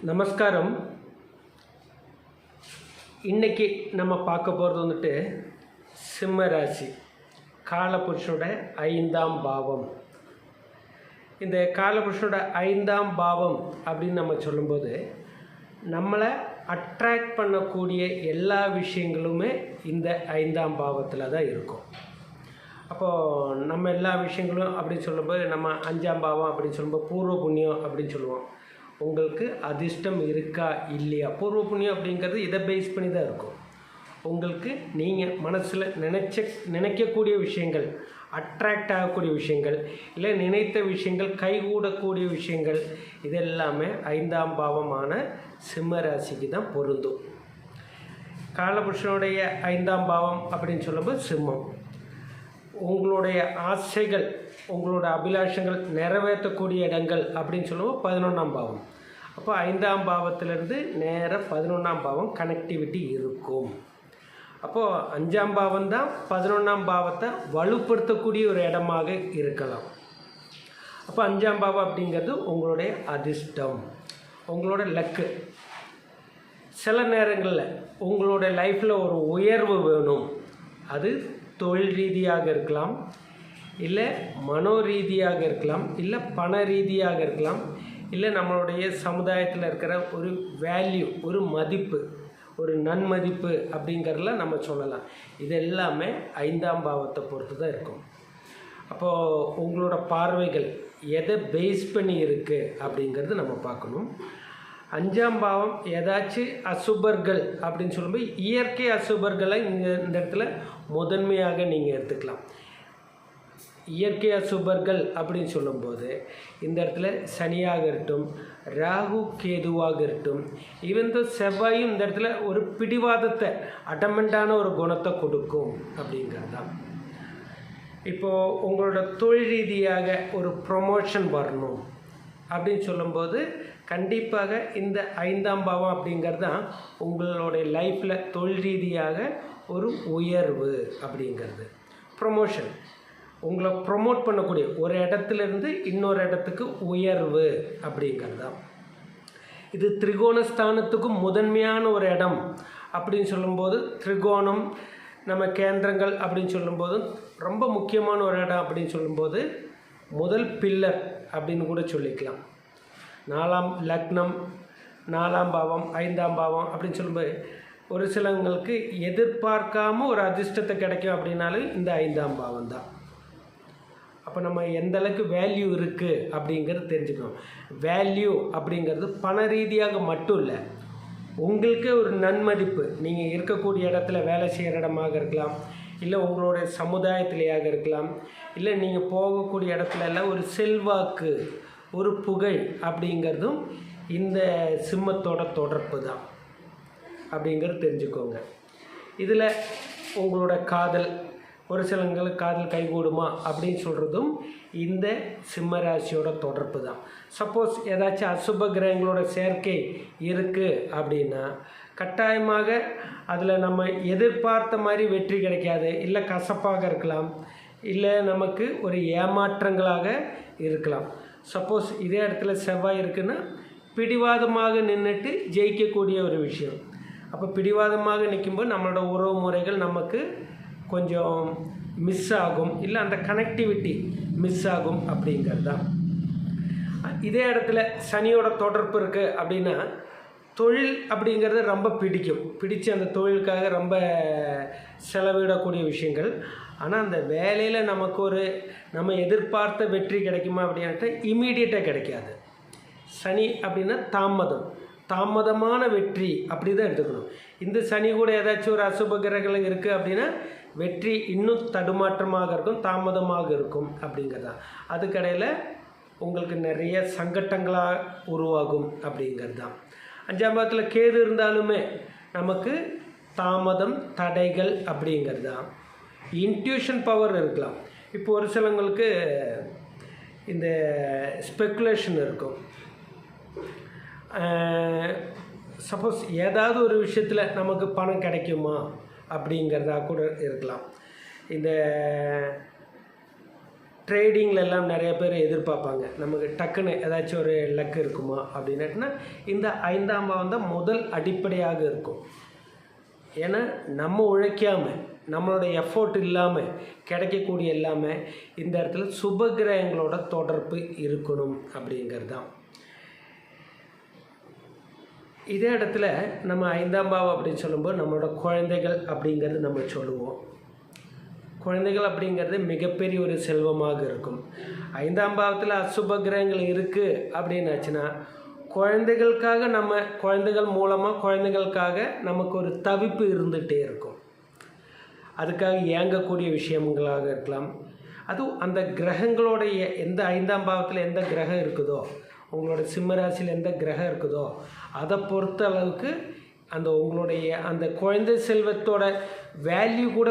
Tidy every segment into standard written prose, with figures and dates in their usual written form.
நமஸ்காரம். இன்றைக்கி நம்ம பார்க்க போகிறது வந்துட்டு சிம்ம ராசி, காலபுருஷனோட 5ஆம் பாவம். இந்த காலபுருஷனோட 5ஆம் பாவம் அப்படின்னு நம்ம சொல்லும்போது நம்மளை அட்ராக்ட் பண்ணக்கூடிய எல்லா விஷயங்களுமே இந்த 5ஆம் பாவத்தில் தான் இருக்கும். அப்போது நம்ம எல்லா விஷயங்களும் அப்படின்னு சொல்லும்போது நம்ம 5ஆம் பாவம் அப்படின்னு சொல்லும்போது பூர்வ புண்ணியம் அப்படின்னு சொல்லுவோம். உங்களுக்கு அதிர்ஷ்டம் இருக்கா இல்லையா, பூர்வ புண்ணியம் அப்படிங்கிறது இதை பேஸ் பண்ணி தான் இருக்கும். உங்களுக்கு நீங்கள் மனசில் நினைக்கக்கூடிய விஷயங்கள், அட்ராக்ட் ஆகக்கூடிய விஷயங்கள், இல்லை நினைத்த விஷயங்கள் கைகூடக்கூடிய விஷயங்கள், இதெல்லாமே 5ஆம் பாவமான சிம்ம ராசிக்கு தான் பொருந்தும். காலபுருஷனுடைய 5ஆம் பாவம் அப்படின்னு சொல்லும்போது சிம்மம். உங்களுடைய ஆசைகள், உங்களோட அபிலாஷங்கள் நிறைவேற்றக்கூடிய இடங்கள் அப்படின்னு சொல்லுவோம் 11ஆம் பாவம். அப்போ 5ஆம் பாவத்திலேருந்து நேராக 11ஆம் பாவம் கனெக்டிவிட்டி இருக்கும். அப்போது 5ஆம் பாவம் தான் 11ஆம் பாவத்தை வலுப்படுத்தக்கூடிய ஒரு இடமாக இருக்கலாம். அப்போ 5ஆம் பாவம் அப்படிங்கிறது உங்களுடைய அதிர்ஷ்டம், உங்களோட லக்கு. சில நேரங்களில் உங்களோட லைஃப்பில் ஒரு உயர்வு வேணும். அது தொழில் ரீதியாக இருக்கலாம், இல்லை மனோ ரீதியாக இருக்கலாம், இல்லை பண ரீதியாக இருக்கலாம், இல்லை நம்மளுடைய சமுதாயத்தில் இருக்கிற ஒரு வேல்யூ, ஒரு மதிப்பு, ஒரு நன்மதிப்பு அப்படிங்கிறதுல நம்ம சொல்லலாம். இது எல்லாமே 5ஆம் பாவத்தை பொறுத்து தான் இருக்கும். அப்போது உங்களோட பார்வைகள் எதை பேஸ் பண்ணி இருக்குது அப்படிங்கிறது நம்ம பார்க்கணும். 5ஆம் பாவம் ஏதாச்சும் அசுபர்கள் அப்படின்னு சொல்லும்போது இயற்கை அசுபர்களை இந்த இடத்துல முதன்மையாக நீங்கள் எடுத்துக்கலாம். இயற்கை அசுபர்கள் அப்படின்னு சொல்லும்போது இந்த இடத்துல சனியாக இருக்கட்டும், ராகு கேதுவாக இருக்கட்டும், ஈவன் செவ்வாயும் இந்த இடத்துல ஒரு பிடிவாதத்தை, அடமெண்டான ஒரு குணத்தை கொடுக்கும் அப்படிங்கிறது தான். இப்போது உங்களோட தொழில் ரீதியாக ஒரு ப்ரொமோஷன் வரணும் அப்படின்னு சொல்லும்போது கண்டிப்பாக இந்த 5ஆம் பாவம் அப்படிங்கிறது தான் உங்களுடைய லைஃப்பில் தொழில் ரீதியாக ஒரு உயர்வு அப்படிங்கிறது. ப்ரொமோஷன், உங்களை ப்ரொமோட் பண்ணக்கூடிய ஒரு இடத்துலேருந்து இன்னொரு இடத்துக்கு உயர்வு அப்படிங்கிறது தான். இது திரிகோணஸ்தானத்துக்கும் முதன்மையான ஒரு இடம் அப்படின்னு சொல்லும்போது, திரிகோணம் நம்ம கேந்திரங்கள் அப்படின்னு சொல்லும்போது ரொம்ப முக்கியமான ஒரு இடம் அப்படின்னு சொல்லும்போது முதல் பில்லர் அப்படின்னு கூட சொல்லிக்கலாம். 4ஆம் லக்னம், 4ஆம் பாவம், 5ஆம் பாவம் அப்படின்னு சொல்லும்போது ஒரு சிலவங்களுக்கு எதிர்பார்க்காம ஒரு அதிர்ஷ்டத்தை கிடைக்கும் அப்படின்னாலும் இந்த 5ஆம் பாவம் தான். அப்போ நம்ம எந்த அளவுக்கு வேல்யூ இருக்குது அப்படிங்கிறது தெரிஞ்சுக்கணும். வேல்யூ அப்படிங்கிறது பண ரீதியாக மட்டும் இல்லை, உங்களுக்கே ஒரு நன்மதிப்பு, நீங்கள் இருக்கக்கூடிய இடத்துல வேலை செய்கிற இடமாக இருக்கலாம், இல்லை உங்களுடைய சமுதாயத்திலேயாக இருக்கலாம், இல்லை நீங்கள் போகக்கூடிய இடத்துல எல்லாம் ஒரு செல்வாக்கு, ஒரு புகழ் அப்படிங்கிறதும் இந்த சிம்மத்தோட தொடர்பு தான் அப்படிங்கிறது தெரிஞ்சுக்கோங்க. இதில் உங்களோட காதல், ஒரு சிலங்களுக்கு காதல் கைகூடுமா அப்படின்னு சொல்கிறதும் இந்த சிம்ம ராசியோட தொடர்பு தான். சப்போஸ் ஏதாச்சும் அசுப கிரகங்களோட சேர்க்கை இருக்குது அப்படின்னா கட்டாயமாக அதில் நம்ம எதிர்பார்த்த மாதிரி வெற்றி கிடைக்காது, இல்லை கசப்பாக இருக்கலாம், இல்லை நமக்கு ஒரு ஏமாற்றங்களாக இருக்கலாம். சப்போஸ் இதே இடத்துல செவ்வாய் இருக்குன்னா பிடிவாதமாக நின்றுட்டு ஜெயிக்கக்கூடிய ஒரு விஷயம். அப்போ பிடிவாதமாக நிற்கும்போது நம்மளோட உறவு முறைகள் நமக்கு கொஞ்சம் மிஸ் ஆகும், இல்லை அந்த கனெக்டிவிட்டி மிஸ் ஆகும் அப்படிங்கிறது தான். இதே இடத்துல சனியோட தொடர்பு இருக்குது அப்படின்னா தொழில் அப்படிங்கிறது ரொம்ப பிடிச்சு அந்த தொழிலுக்காக ரொம்ப செலவிடக்கூடிய விஷயங்கள். ஆனால் அந்த வேலையில் நமக்கு ஒரு நம்ம எதிர்பார்த்த வெற்றி கிடைக்குமா அப்படின்ட்டு இமீடியட்டாக கிடைக்காது. சனி அப்படின்னா தாமதமான வெற்றி அப்படி தான் எடுத்துக்கணும். இந்த சனி கூட ஏதாச்சும் ஒரு அசுப கிரகங்கள் இருக்குது அப்படின்னா வெற்றி இன்னும் தடுமாற்றமாக இருக்கும், தாமதமாக இருக்கும் அப்படிங்கிறது தான். அதுக்கடையில் உங்களுக்கு நிறைய சங்கட்டங்களாக உருவாகும் அப்படிங்கிறது தான். 5ஆம் பாவத்தில் கேது இருந்தாலுமே நமக்கு தாமதம், தடைகள் அப்படிங்கிறது தான். இன்ட்யூஷன் பவர் இருக்கலாம். இப்போ ஒரு சிலவங்களுக்கு இந்த ஸ்பெக்குலேஷன் இருக்கும். சப்போஸ் ஏதாவது ஒரு விஷயத்தில் நமக்கு பணம் கிடைக்குமா அப்படிங்கிறதா கூட இருக்கலாம். இந்த ட்ரேடிங்கில் எல்லாம் நிறைய பேர் எதிர்பார்ப்பாங்க, நமக்கு டக்குன்னு ஏதாச்சும் ஒரு லக் இருக்குமா அப்படின்னா இந்த 5ஆம் பாவம் தான் முதல் அடிப்படையாக இருக்கும். ஏன்னா நம்ம உழைக்காமல், நம்மளோட எஃபோர்ட் இல்லாமல் கிடைக்கக்கூடிய எல்லாமே இந்த இடத்துல சுபகிரகங்களோட தொடர்பு இருக்கணும் அப்படிங்கிறது தான். இதே இடத்துல நம்ம 5ஆம் பாவம் அப்படின்னு சொல்லும்போது நம்மளோட குழந்தைகள் அப்படிங்கிறது நம்ம சொல்லுவோம். குழந்தைகள் அப்படிங்கிறது மிகப்பெரிய ஒரு செல்வமாக இருக்கும். 5ஆம் பாவத்தில் அசுப கிரகங்கள் இருக்குது அப்படின்னாச்சுன்னா குழந்தைகளுக்காக குழந்தைகள் மூலமாக குழந்தைகளுக்காக நமக்கு ஒரு தவிப்பு இருந்துகிட்டே இருக்கும். அதுக்காக ஏங்கக்கூடிய விஷயங்களாக இருக்கலாம். அதுவும் அந்த கிரகங்களுடைய எந்த 5ஆம் பாவத்தில் எந்த கிரகம் இருக்குதோ, உங்களோட சிம்மராசியில் எந்த கிரகம் இருக்குதோ அதை பொறுத்த அளவுக்கு உங்களுடைய அந்த குழந்தை செல்வத்தோட வேல்யூ கூட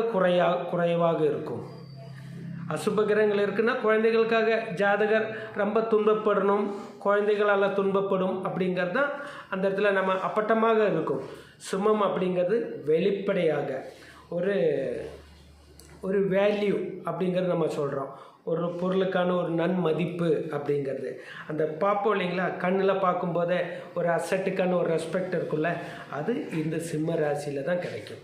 குறைவாக இருக்கும். அசுப கிரகங்கள் இருக்குன்னா குழந்தைகளுக்காக ஜாதகர் ரொம்ப துன்பப்படணும், குழந்தைகளால் துன்பப்படும் அப்படிங்கிறது தான் அந்த இடத்துல நம்ம அப்பட்டமாக இருக்கும். சிம்மம் அப்படிங்கிறது வெளிப்படையாக ஒரு வேல்யூ அப்படிங்கிறது நம்ம சொல்கிறோம். ஒரு பொருளுக்கான ஒரு நன்மதிப்பு அப்படிங்கிறது அந்த பார்ப்போம் இல்லைங்களா, கண்ணில் பார்க்கும்போதே ஒரு அசட்டுக்கான ஒரு ரெஸ்பெக்ட் இருக்குல்ல, அது இந்த சிம்ம ராசியில் தான் கிடைக்கும்.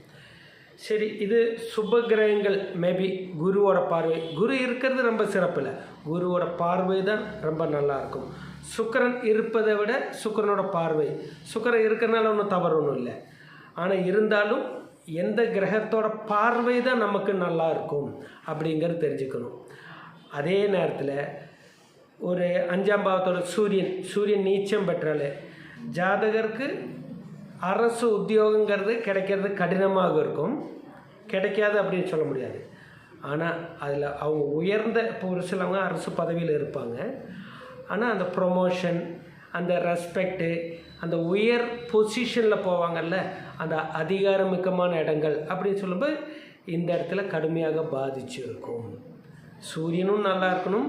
சரி, இது சுப கிரகங்கள் மேபி குருவோட பார்வை, குரு இருக்கிறது ரொம்ப சிறப்பில்லை, குருவோட பார்வை தான் ரொம்ப நல்லாயிருக்கும். சுக்கிரன் இருப்பதை விட சுக்கிரனோட பார்வை, சுக்கிரன் இருக்கிறனால ஒன்றும் தவறு ஒன்றும் இல்லை. ஆனால் இருந்தாலும் எந்த கிரகத்தோட பார்வை தான் நமக்கு நல்லா இருக்கும் அப்படிங்கிறது தெரிஞ்சுக்கணும். அதே நேரத்தில் ஒரு 5ஆம் பாவத்தோட சூரியன் நீச்சம் பெற்றாலே ஜாதகருக்கு அரசு உத்தியோகங்கிறது கிடைக்கிறது கடினமாக இருக்கும், கிடைக்காது அப்படின்னு சொல்ல முடியாது. ஆனால் அதில் அவங்க உயர்ந்த, இப்போ ஒரு சிலவங்க அரசு பதவியில் இருப்பாங்க, ஆனால் அந்த ப்ரொமோஷன், அந்த ரெஸ்பெக்டு, அந்த உயர் பொசிஷனில் போவாங்கல்ல, அந்த அதிகாரமிக்கமான இடங்கள் அப்படின்னு சொல்லும்போது இந்த இடத்துல கடுமையாக பாதிச்சு இருக்கும். சூரியனும் நல்லா இருக்கணும்.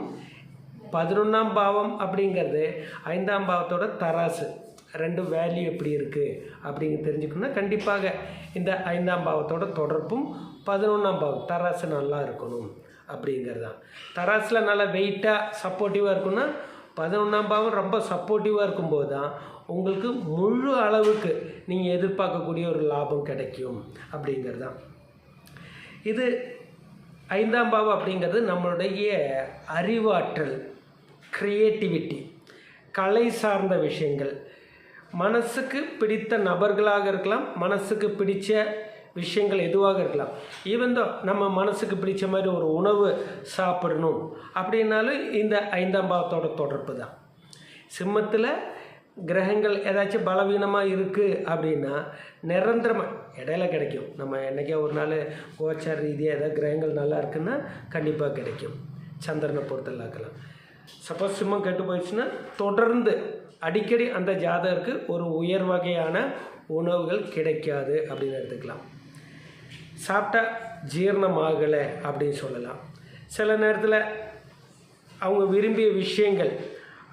11ஆம் பாவம் அப்படிங்கிறது 5ஆம் பாவத்தோட தராசு, ரெண்டு வேல்யூ எப்படி இருக்குது அப்படிங்க தெரிஞ்சுக்கணும்னா கண்டிப்பாக இந்த 5ஆம் பாவத்தோட தொடர்பும் 11ஆம் பாவம் தராசு நல்லா இருக்கணும் அப்படிங்கிறது தான். தராசில் நல்லா வெயிட்டாக சப்போர்ட்டிவாக இருக்குன்னா 11ஆம் பாவம் ரொம்ப சப்போர்ட்டிவாக இருக்கும்போது தான் உங்களுக்கு முழு அளவுக்கு நீங்கள் எதிர்பார்க்கக்கூடிய ஒரு லாபம் கிடைக்கும் அப்படிங்கிறது தான். இது 5ஆம் பாவம் அப்படிங்கிறது நம்மளுடைய அறிவாற்றல், க்ரியேட்டிவிட்டி, கலை சார்ந்த விஷயங்கள், மனசுக்கு பிடித்த நபர்களாக இருக்கலாம், மனசுக்கு பிடித்த விஷயங்கள் எதுவாக இருக்கலாம். ஈவன் தான் நம்ம மனசுக்கு பிடிச்ச மாதிரி ஒரு உணவு சாப்பிடணும் அப்படின்னாலும் இந்த 5ஆம் பாவத்தோட தொடர்பு தான். சிம்மத்தில் கிரகங்கள் ஏதாச்சும் பலவீனமாக இருக்குது அப்படின்னா நிரந்தரமாக இடையில கிடைக்கும். நம்ம என்றைக்கே ஒரு நாள் கோச்சார ரீதியாக ஏதாவது கிரகங்கள் நல்லா இருக்குன்னா கண்டிப்பாக கிடைக்கும். சந்திரனை பொறுத்தலாக்கலாம். சப்போஸ் சிம்மம் கெட்டு போயிடுச்சுன்னா தொடர்ந்து அடிக்கடி அந்த ஜாதகருக்கு ஒரு உயர் வகையான உணவுகள் கிடைக்காது அப்படின்னு எடுத்துக்கலாம். சாப்பிட்டா ஜீரணமாகலை அப்படின்னு சொல்லலாம். சில நேரத்தில் அவங்க விரும்பிய விஷயங்கள்,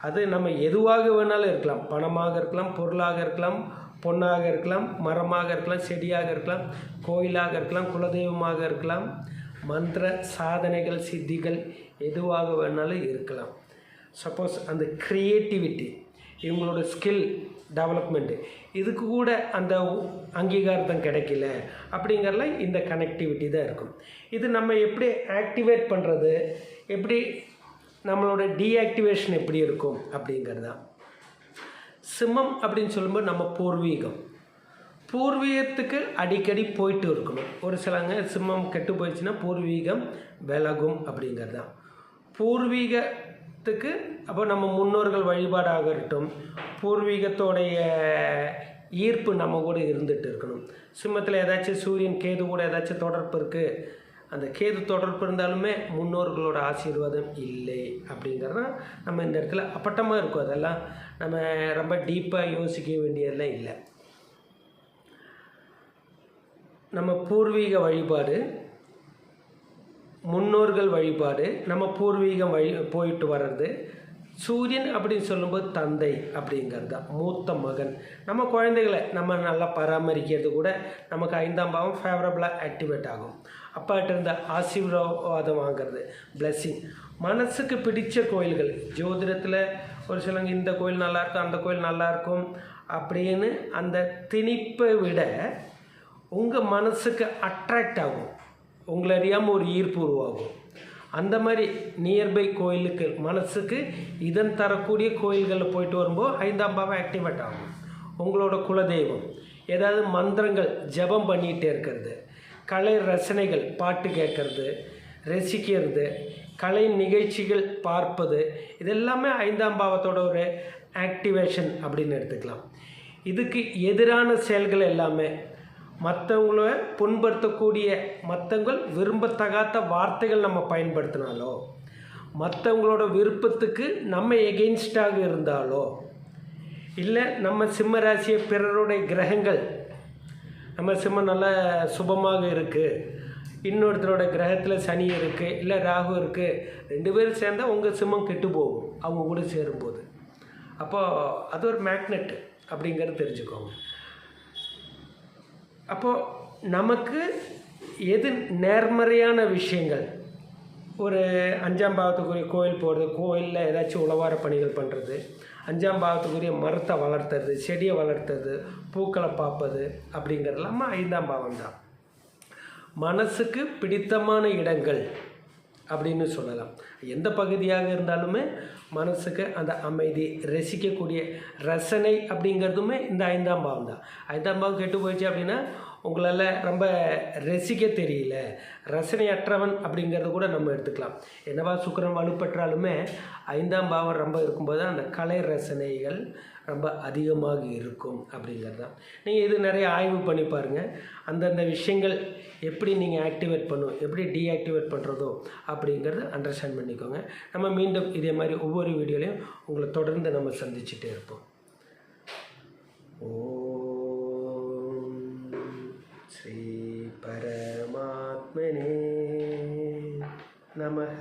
அது நம்ம எதுவாக வேணாலும் இருக்கலாம், பணமாக இருக்கலாம், பொருளாக இருக்கலாம், பொண்ணாக இருக்கலாம், மரமாக இருக்கலாம், செடியாக இருக்கலாம், கோயிலாக இருக்கலாம், குலதெய்வமாக இருக்கலாம், மந்திர சாதனைகள் சித்திகள் எதுவாக வேணாலும் இருக்கலாம். சப்போஸ் அந்த க்ரியேட்டிவிட்டி, இவங்களோட ஸ்கில் டெவலப்மெண்ட்டு, இதுக்கு கூட அந்த அங்கீகாரத்தம் கிடைக்கல அப்படிங்கிறதுல இந்த கனெக்டிவிட்டி தான் இருக்கும். இது நம்ம எப்படி ஆக்டிவேட் பண்ணுறது, எப்படி நம்மளோட டீஆக்டிவேஷன் எப்படி இருக்கும் அப்படிங்கிறது தான். சிம்மம் அப்படின்னு சொல்லும்போது நம்ம பூர்வீகத்துக்கு அடிக்கடி போயிட்டு இருக்கணும். ஒரு சிலங்க சிம்மம் கெட்டு போயிடுச்சுன்னா பூர்வீகம் விலகும் அப்படிங்கிறது தான். பூர்வீகத்துக்கு அப்போ நம்ம முன்னோர்கள் வழிபாடாக இருக்கட்டும், பூர்வீகத்தோடைய ஈர்ப்பு நம்ம கூட இருந்துகிட்டு இருக்கணும். சிம்மத்தில் ஏதாச்சும் சூரியன் கேது கூட ஏதாச்சும் தொடர்பு இருக்குது, அந்த கேது தொடர்பு இருந்தாலுமே முன்னோர்களோட ஆசீர்வாதம் இல்லை அப்படிங்கிறத நம்ம இந்த இடத்துல அப்பட்டமாக இருக்கும். அதெல்லாம் நம்ம ரொம்ப டீப்பாக யோசிக்க வேண்டியதெல்லாம் இல்லை. நம்ம பூர்வீக வழிபாடு, முன்னோர்கள் வழிபாடு, நம்ம பூர்வீகம் போயிட்டு வர்றது. சூரியன் அப்படின்னு சொல்லும்போது தந்தை அப்படிங்கிறது தான், மூத்த மகன். நம்ம குழந்தைகளை நம்ம நல்லா பராமரிக்கிறது கூட நமக்கு 5ஆம் பாவம் ஃபேவரபுளாக ஆக்டிவேட் ஆகும். அப்பாட்ட இருந்த ஆசீர்வாதம் வாங்கிறது, பிளெஸ்ஸிங். மனசுக்கு பிடித்த கோயில்கள் ஜோதிடத்தில் ஒரு சிலங்க இந்த கோயில் நல்லாயிருக்கும் அந்த கோயில் நல்லாயிருக்கும் அப்படின்னு அந்த திணிப்பை விட உங்கள் மனசுக்கு அட்ராக்ட் ஆகும், உங்களை அறியாமல் ஒரு ஈர்ப்பு உருவாகும். அந்த மாதிரி நியர்பை கோயிலுக்கு மனசுக்கு இதன் தரக்கூடிய கோயில்களில் போயிட்டு வரும்போது 5ஆம் பாவம் ஆக்டிவேட் ஆகும். உங்களோட குலதெய்வம், ஏதாவது மந்திரங்கள் ஜபம் பண்ணிகிட்டே இருக்கிறது, கலை ரசனைகள் பாட்டு கேட்கறது, ரசிக்கிறது, கலை நிகழ்ச்சிகள் பார்ப்பது, இதெல்லாமே 5ஆம் பாவத்தோட ஒரு ஆக்டிவேஷன் அப்படின்னு எடுத்துக்கலாம். இதுக்கு எதிரான செயல்கள் எல்லாமே மற்றவங்கள புண்படுத்தக்கூடிய, மற்றவங்கள் விரும்பத்தகாத வார்த்தைகள் நம்ம பயன்படுத்தினாலோ, மற்றவங்களோட விருப்பத்துக்கு நம்ம எகெயின்ஸ்டாக இருந்தாலோ, இல்லை நம்ம சிம்ம ராசியை பிறருடைய கிரகங்கள், நம்ம சிம்மம் நல்லா சுபமாக இருக்குது, இன்னொருத்தரோட கிரகத்தில் சனி இருக்குது, இல்லை ராகு இருக்குது, 2 பேரும் சேர்ந்தால் உங்கள் சிம்மம் கெட்டு போகும் அவங்க கூட சேரும்போது. அப்போது அது ஒரு மேக்னெட் அப்படிங்கிறது தெரிஞ்சுக்கோங்க. அப்போது நமக்கு எது நேர்மறையான விஷயங்கள், ஒரு 5ஆம் பாவத்துக்குரிய கோயில் போகிறது, கோயிலில் ஏதாச்சும் உழவார பணிகள் பண்ணுறது, 5ஆம் பாவத்துக்குரிய மரத்தை வளர்த்துறது, செடியை வளர்த்துறது, பூக்களை பார்ப்பது அப்படிங்கிறதெல்லாம் 5ஆம் பாவம் தான். மனசுக்கு பிடித்தமான இடங்கள் அப்படின்னு சொல்லலாம். எந்த பகுதியாக இருந்தாலுமே மனசுக்கு அந்த அமைதி, ரசிக்கக்கூடிய ரசனை அப்படிங்கிறதுமே இந்த 5ஆம் பாவம் தான். 5ஆம் பாவம் கெட்டு போயிடுச்சு அப்படின்னா உங்களால் ரொம்ப ரசிக்க தெரியல, ரசனையற்றவன் அப்படிங்கிறத கூட நம்ம எடுத்துக்கலாம். என்னவா சுக்கிரன் வலுப்பெற்றாலுமே 5ஆம் பாவம் ரொம்ப இருக்கும்போது அந்த கலை ரசனைகள் ரொம்ப அதிகமாக இருக்கும் அப்படிங்கிறது தான். நீங்கள் இது நிறைய ஆய்வு பண்ணி பாருங்கள். அந்தந்த விஷயங்கள் எப்படி நீங்கள் ஆக்டிவேட் பண்ணும், எப்படி டீஆக்டிவேட் பண்ணுறதோ அப்படிங்கிறத அண்டர்ஸ்டாண்ட் பண்ணிக்கோங்க. நம்ம மீண்டும் இதே மாதிரி ஒவ்வொரு வீடியோலையும் உங்களை தொடர்ந்து நம்ம சந்திச்சுட்டே இருப்போம். ஓம் ஸ்ரீ பரமாத்மனே நமஹ.